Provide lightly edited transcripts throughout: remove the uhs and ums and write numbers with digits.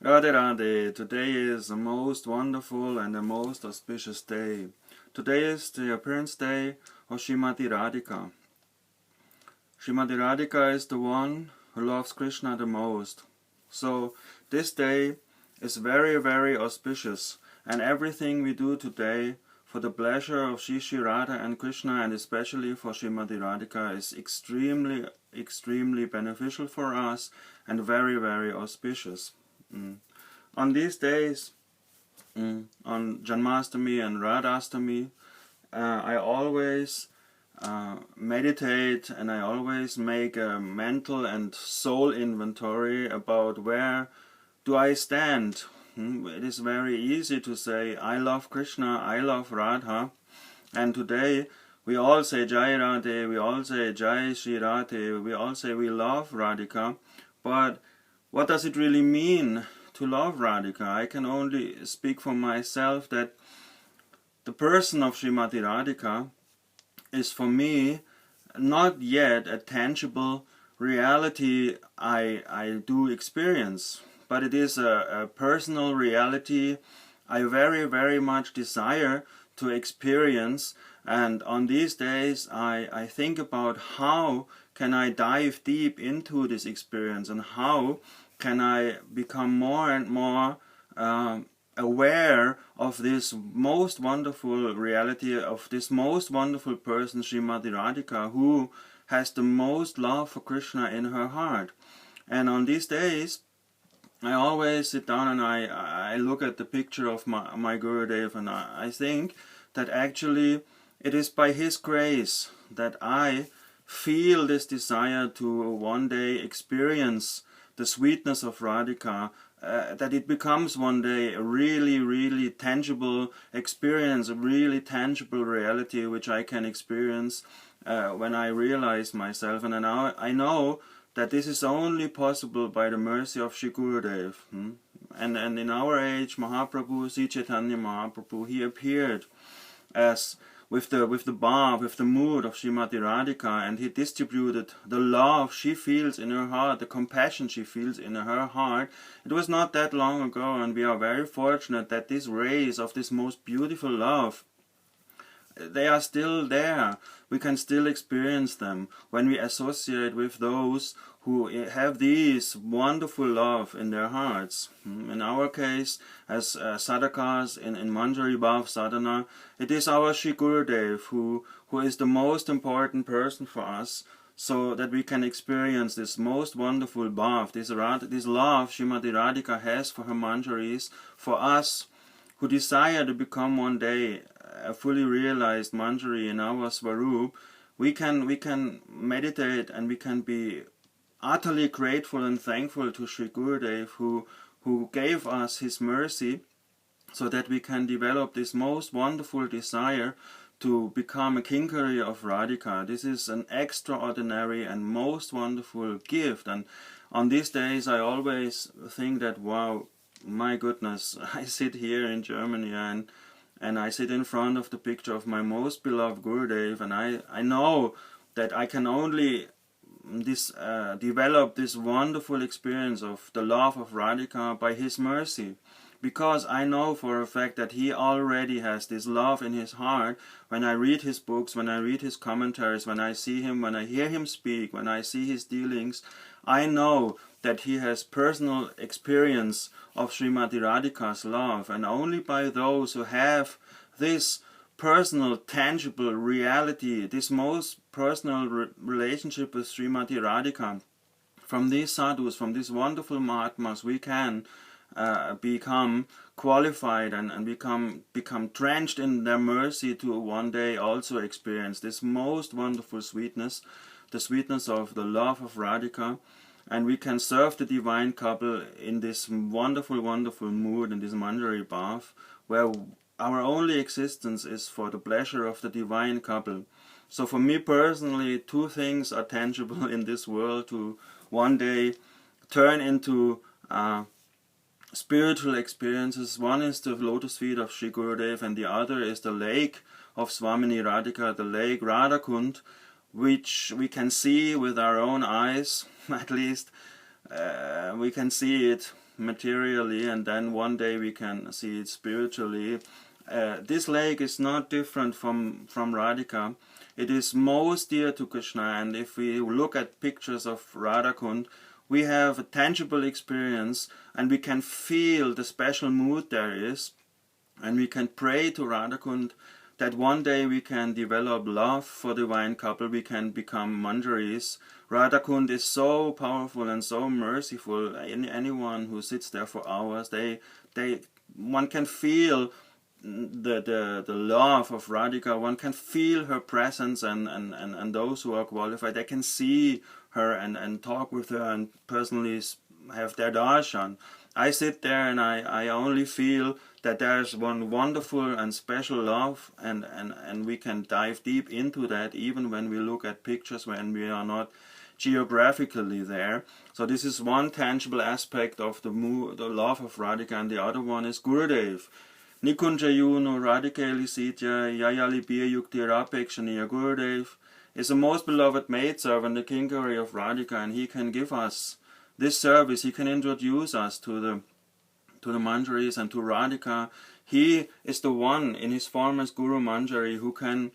Radhe Radhe, today is the most wonderful and the most auspicious day. Today is the appearance day of Srimati Radhika. Srimati Radhika is the one who loves Krishna the most. So this day is very, very auspicious, and everything we do today for the pleasure of Shri Radha and Krishna, and especially for Srimati Radhika, is extremely, extremely beneficial for us and very, very auspicious. On these days, on Janmashtami and Radhastami, I always meditate, and I always make a mental and soul inventory about where do I stand. It is very easy to say, I love Krishna, I love Radha, and today we all say Jai Radhe, we all say Jai Shri Radhe, we all say we love Radhika, but what does it really mean to love Radhika? I can only speak for myself that the person of Srimati Radhika is for me not yet a tangible reality I do experience, but it is a personal reality I very, very much desire to experience. And on these days I think about how can I dive deep into this experience, and how can I become more and more aware of this most wonderful reality, of this most wonderful person, Srimati Radhika, who has the most love for Krishna in her heart. And on these days I always sit down and I look at the picture of my Gurudev, and I think that actually it is by his grace that I feel this desire to one day experience the sweetness of Radhika, that it becomes one day a really, really tangible experience, a really tangible reality which I can experience when I realize myself. And now I know that this is only possible by the mercy of Shri Gurudev. And in our age, Mahaprabhu, Sri Chaitanya Mahaprabhu, he appeared as with the bhav, with the mood of Srimati Radhika, and he distributed the love she feels in her heart, the compassion she feels in her heart. It was not that long ago, and we are very fortunate that these rays of this most beautiful love, they are still there. We can still experience them when we associate with those who have these wonderful love in their hearts. In our case, as sadhakas in Manjari Bhav Sadhana, it is our Shri Gurudev who is the most important person for us, so that we can experience this most wonderful bhav, this love Srimati Radhika has for her Manjaris, for us who desire to become one day a fully realized Manjari in our Svarup. We can meditate, and we can be utterly grateful and thankful to Shri Gurudev who gave us his mercy, so that we can develop this most wonderful desire to become a Kinkari of Radhika. This is an extraordinary and most wonderful gift, and on these days I always think that, wow, my goodness, I sit here in Germany and I sit in front of the picture of my most beloved Gurudev, and I know that I can only develop this wonderful experience of the love of Radhika by his mercy, because I know for a fact that he already has this love in his heart. When I read his books, when I read his commentaries, when I see him, when I hear him speak, when I see his dealings, I know that he has personal experience of Srimati Radhika's love, and only by those who have this personal, tangible reality, this most personal relationship with Srimati Radhika, from these sadhus, from these wonderful Mahatmas, we can become qualified and become drenched in their mercy to one day also experience this most wonderful sweetness, the sweetness of the love of Radhika. And we can serve the divine couple in this wonderful, wonderful mood, in this Manjari Bhav, where our only existence is for the pleasure of the divine couple. So for me personally, two things are tangible in this world to one day turn into spiritual experiences. One is the lotus feet of Shri Gurudev, and the other is the lake of Swamini Radhika, the lake Radhakund, which we can see with our own eyes, at least we can see it materially, and then one day we can see it spiritually. This lake is not different from Radhika. It is most dear to Krishna, and if we look at pictures of Radhakund, we have a tangible experience, and we can feel the special mood there is, and we can pray to Radhakund that one day we can develop love for the divine couple, we can become manjaris. Radhakund is so powerful and so merciful. Anyone who sits there for hours, one can feel the love of Radhika. One can feel her presence, and those who are qualified, they can see her and talk with her and personally have their darshan. I sit there and I only feel that there's one wonderful and special love, and we can dive deep into that even when we look at pictures when we are not geographically there. So this is one tangible aspect of the love of Radhika, and the other one is Gurudev. Nikunjayuno Radhikali Sitya Yayali Biyukti Rapekshaniya. Gurudev is the most beloved maidservant, the Kinkari of Radhika, and he can give us this service. He can introduce us to the Manjaris and to Radhika. He is the one in his form as Guru Manjari who can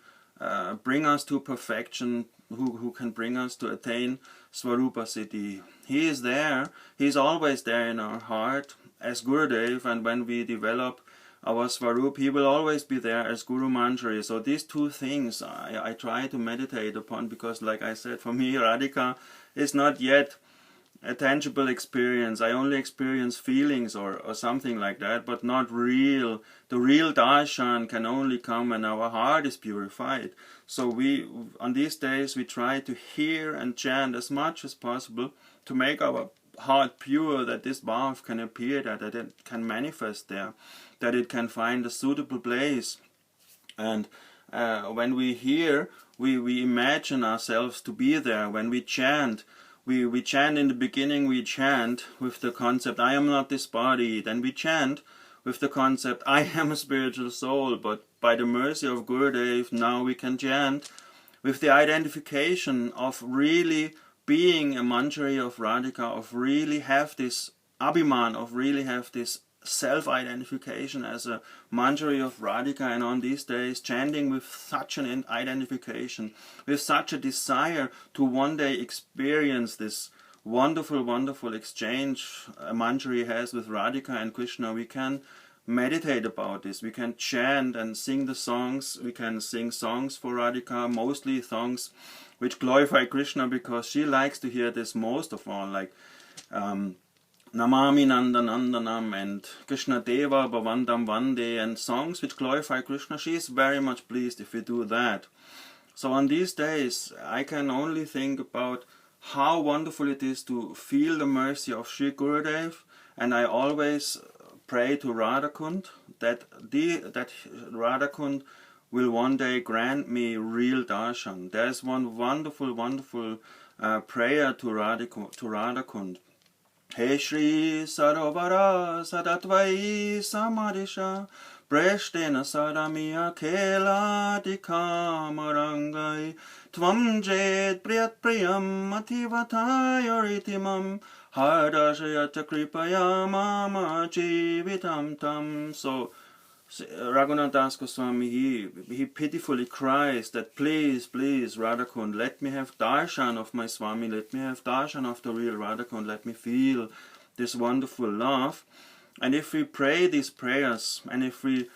bring us to perfection, who can bring us to attain Swarupa Siddhi. He is there, he is always there in our heart as Gurudev, and when we develop our Swarup, he will always be there as Guru Manjari. So these two things I try to meditate upon, because like I said, for me Radhika is not yet a tangible experience. I only experience feelings or something like that, but not real. The real darshan can only come when our heart is purified. So on these days, we try to hear and chant as much as possible to make our heart pure, that this bhav can appear there, that it can manifest there, that it can find a suitable place. And when we hear, we imagine ourselves to be there. When we chant, we chant in the beginning, we chant with the concept, I am not this body. Then we chant with the concept, I am a spiritual soul. But by the mercy of Gurudev, now we can chant with the identification of really being a manjari of Radhika, of really have this abhiman, of really have this self-identification as a manjari of Radhika. And on these days, chanting with such an identification, with such a desire to one day experience this wonderful, wonderful exchange a manjari has with Radhika and Krishna, we can meditate about this. We can chant and sing the songs. We can sing songs for Radhika, mostly songs which glorify Krishna, because she likes to hear this most of all, like Namami Nandanandanam and Krishna Deva Bhavandam Vande, and songs which glorify Krishna. She is very much pleased if we do that. So on these days, I can only think about how wonderful it is to feel the mercy of Sri Gurudev, and I always pray to Radhakund that Radhakund will one day grant me real darshan. There is one wonderful, wonderful prayer to Radhakund. He Shri Sarovara Sadatvai Samarisha Preshtena Sadamiya Kela Dikamarangai Tvam Jed Priyat Priyam Ativatayoritimam Hardashayata Kripaya Mama Jivitam Tam. So Raghunath Das Goswami, he pitifully cries that please, please, Radhakund, let me have darshan of my Swami, let me have darshan of the real Radhakund, let me feel this wonderful love. And if we pray these prayers, and if we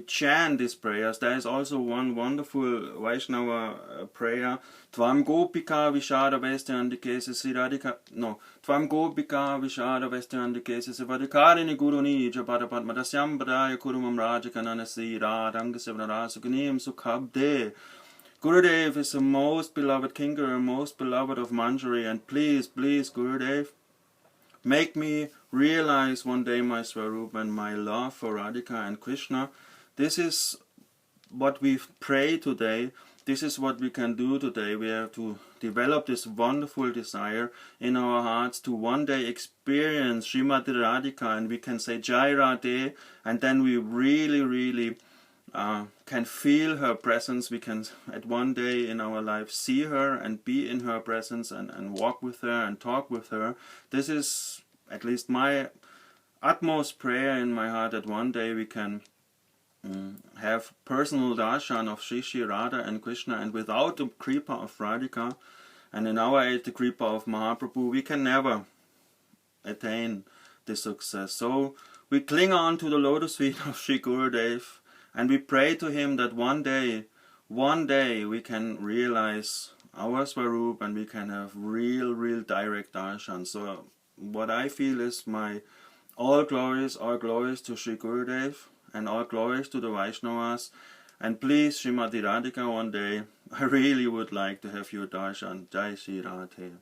chant these prayers, there is also one wonderful Vaishnava prayer. Tvam Gopika Vishada Vestandikesi Radhika. No. Tvam Gopika Vishada Vestandikesi Vadikarini Guruni Jabadapat Madasyam Badaya Kurumam Rajakananasi Radhangasavara Suganim Sukhabde. Gurudev is the most beloved Kinkar, most beloved of Manjari, and please, please, Gurudev, make me realize one day my Swarup and my love for Radhika and Krishna. This is what we pray today. This is what we can do today. We have to develop this wonderful desire in our hearts to one day experience Srimati Radhika, and we can say Jai Radhe, and then we really, really can feel her presence. We can at one day in our life see her and be in her presence and walk with her and talk with her. This is at least my utmost prayer in my heart, that one day we can have personal darshan of Shri Shri Radha and Krishna, and without the kripa of Radhika and in our age the kripa of Mahaprabhu, we can never attain this success. So we cling on to the lotus feet of Shri Gurudev and we pray to him that one day we can realize our Swarup and we can have real direct darshan. So what I feel is my all glories to Shri Gurudev and all glories to the Vaishnavas. And please, Srimati Radhika, one day I really would like to have your darshan. Jai Shri Radhe.